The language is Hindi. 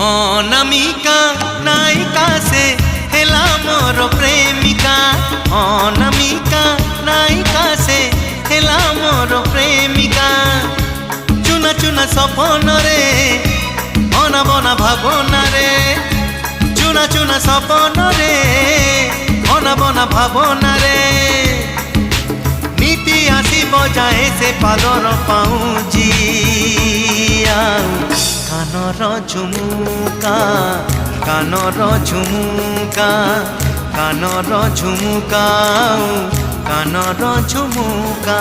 अनामिका नायिका से हेला मोर प्रेमिका। अनामिका नायिका से हेला मोर प्रेमिका। चुना चुना सपन रे अना बना भावना रे। चुना चुना सपन रे अना बना भावना रे। नीति आसी बजाए से पादर पाऊँजी कानर झुमुका कानर झुमुका कानर झुमुका कानर झुमुका।